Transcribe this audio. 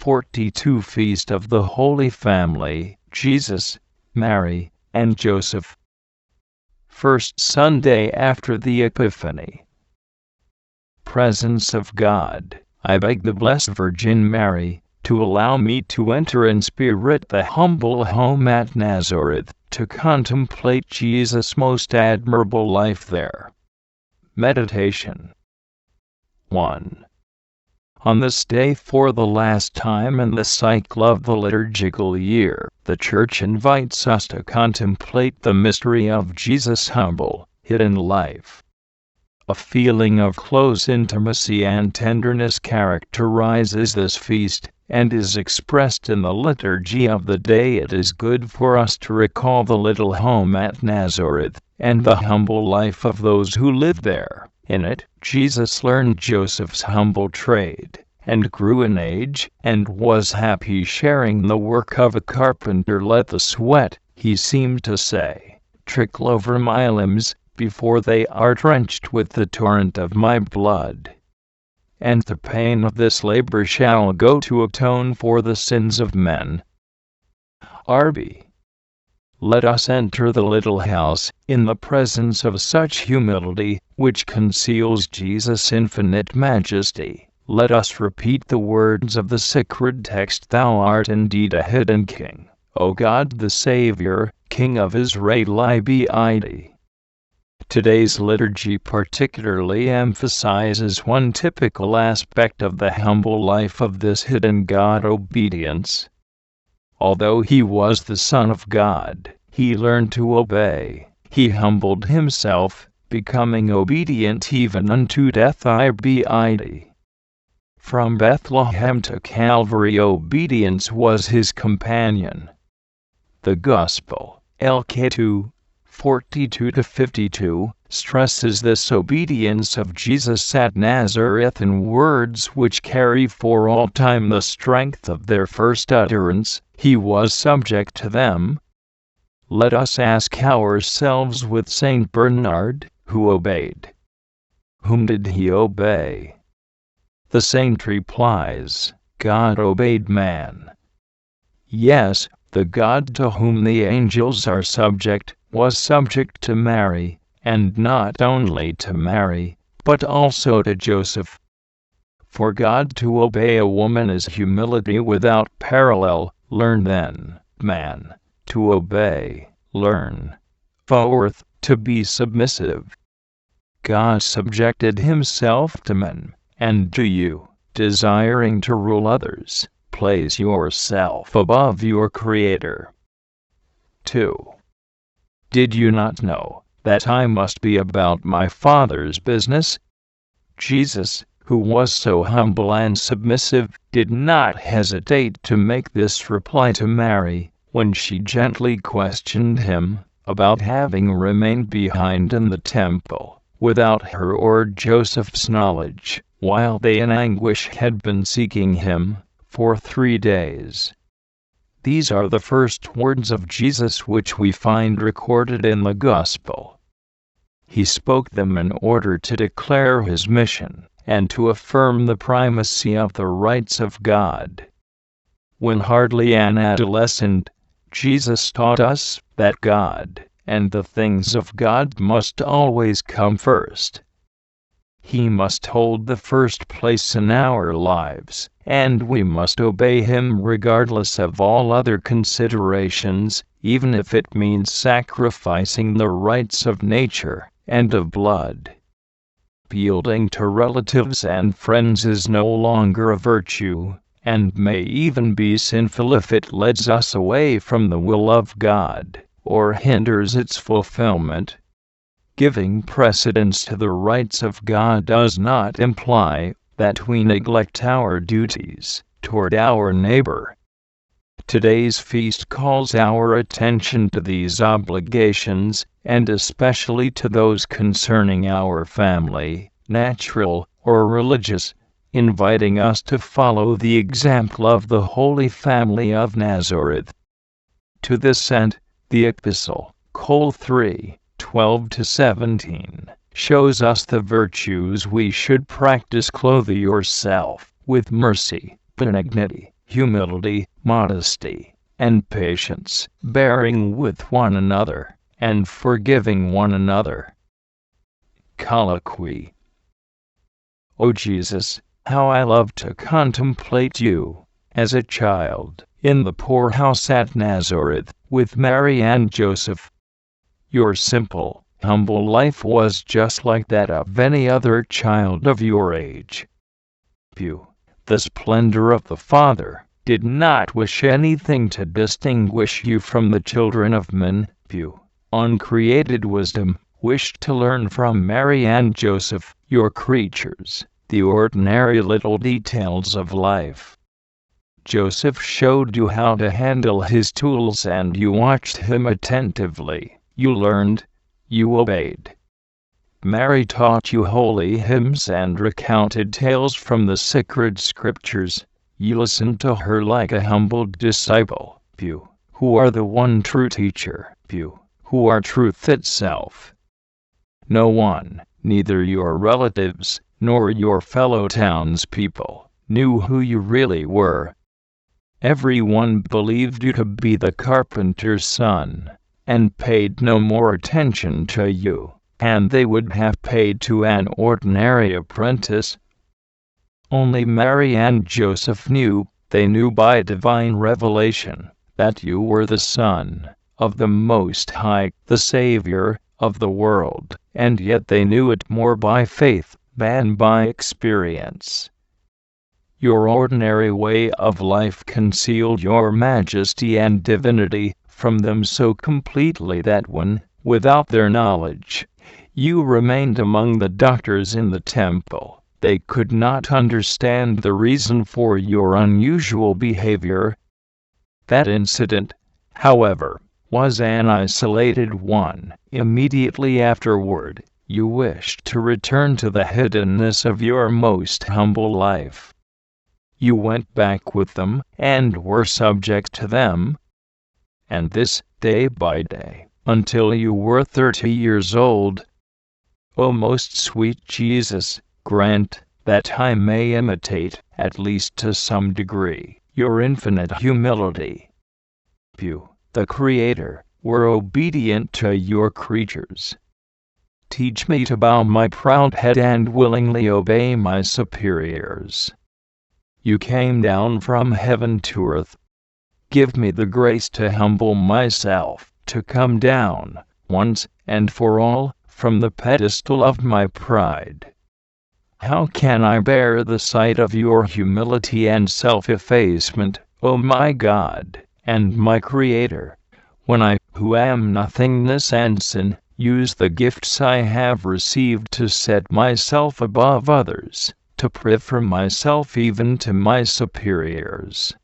42 Feast of the Holy Family, Jesus, Mary, and Joseph. First Sunday after the Epiphany. Presence of God, I beg the Blessed Virgin Mary to allow me to enter in spirit the humble home at Nazareth, to contemplate Jesus' most admirable life there. Meditation 1. On this day, for the last time in the cycle of the liturgical year, the Church invites us to contemplate the mystery of Jesus' humble, hidden life. A feeling of close intimacy and tenderness characterizes this feast, and is expressed in the liturgy of the day. It is good for us to recall the little home at Nazareth, and the humble life of those who lived there. In it, Jesus learned Joseph's humble trade, and grew in age, and was happy sharing the work of a carpenter. Let the sweat, he seemed to say, trickle over my limbs, before they are drenched with the torrent of my blood. And the pain of this labor shall go to atone for the sins of men. RB. Let us enter the little house, in the presence of such humility, which conceals Jesus' infinite majesty. Let us repeat the words of the sacred text: Thou art indeed a hidden King, O God the Savior, King of Israel. Ibid. Today's liturgy particularly emphasizes one typical aspect of the humble life of this hidden God: obedience. Although he was the Son of God, he learned to obey. He humbled himself, becoming obedient even unto death. Ibid. From Bethlehem to Calvary, obedience was his companion. The Gospel, LK 2, 42-52, stresses this obedience of Jesus at Nazareth in words which carry for all time the strength of their first utterance: he was subject to them. Let us ask ourselves with Saint Bernard, who obeyed? Whom did he obey? The saint replies, God obeyed man. Yes, the God to whom the angels are subject, was subject to Mary, and not only to Mary, but also to Joseph. For God to obey a woman is humility without parallel. Learn then, man, to obey, learn. 4th, to be submissive. God subjected himself to men, and do you, desiring to rule others, place yourself above your Creator. 2. Did you not know that I must be about my Father's business? Jesus, who was so humble and submissive, did not hesitate to make this reply to Mary, when she gently questioned him about having remained behind in the temple, without her or Joseph's knowledge, while they in anguish had been seeking him for 3 days. These are the first words of Jesus which we find recorded in the Gospel. He spoke them in order to declare his mission, and to affirm the primacy of the rights of God. When hardly an adolescent, Jesus taught us that God and the things of God must always come first. He must hold the first place in our lives, and we must obey him regardless of all other considerations, even if it means sacrificing the rights of nature and of blood. Yielding to relatives and friends is no longer a virtue, and may even be sinful if it leads us away from the will of God, or hinders its fulfillment. Giving precedence to the rights of God does not imply that we neglect our duties toward our neighbor. Today's feast calls our attention to these obligations, and especially to those concerning our family, natural or religious, inviting us to follow the example of the Holy Family of Nazareth. To this end, the Epistle, Col 3, 12-17, shows us the virtues we should practice. Clothe yourself with mercy, benignity, humility, modesty, and patience, bearing with one another, and forgiving one another. Colloquy. O Jesus, how I love to contemplate you, as a child, in the poorhouse at Nazareth, with Mary and Joseph. Your simple, humble life was just like that of any other child of your age. You, the splendor of the Father, did not wish anything to distinguish you from the children of men. You, uncreated wisdom, wished to learn from Mary and Joseph, your creatures, the ordinary little details of life. Joseph showed you how to handle his tools and you watched him attentively. You learned, you obeyed. Mary taught you holy hymns and recounted tales from the sacred scriptures. You listened to her like a humble disciple. You, who are the one true teacher. You, who are truth itself. No one, neither your relatives, nor your fellow townspeople, knew who you really were. Everyone believed you to be the carpenter's son, and paid no more attention to you, and they would have paid to an ordinary apprentice. Only Mary and Joseph knew, they knew by divine revelation, that you were the Son of the Most High, the Savior of the world, and yet they knew it more by faith than by experience. Your ordinary way of life concealed your majesty and divinity from them so completely that when, without their knowledge, you remained among the doctors in the temple, they could not understand the reason for your unusual behavior. That incident, however, was an isolated one. Immediately afterward, you wished to return to the hiddenness of your most humble life. You went back with them, and were subject to them. And this, day by day, until you were 30 years old. O most sweet Jesus, grant that I may imitate, at least to some degree, your infinite humility. You, the Creator, were obedient to your creatures. Teach me to bow my proud head and willingly obey my superiors. You came down from heaven to earth. Give me the grace to humble myself, to come down, once and for all, from the pedestal of my pride. How can I bear the sight of your humility and self-effacement, O my God, and my Creator, when I, who am nothingness and sin, use the gifts I have received to set myself above others, to prefer myself even to my superiors?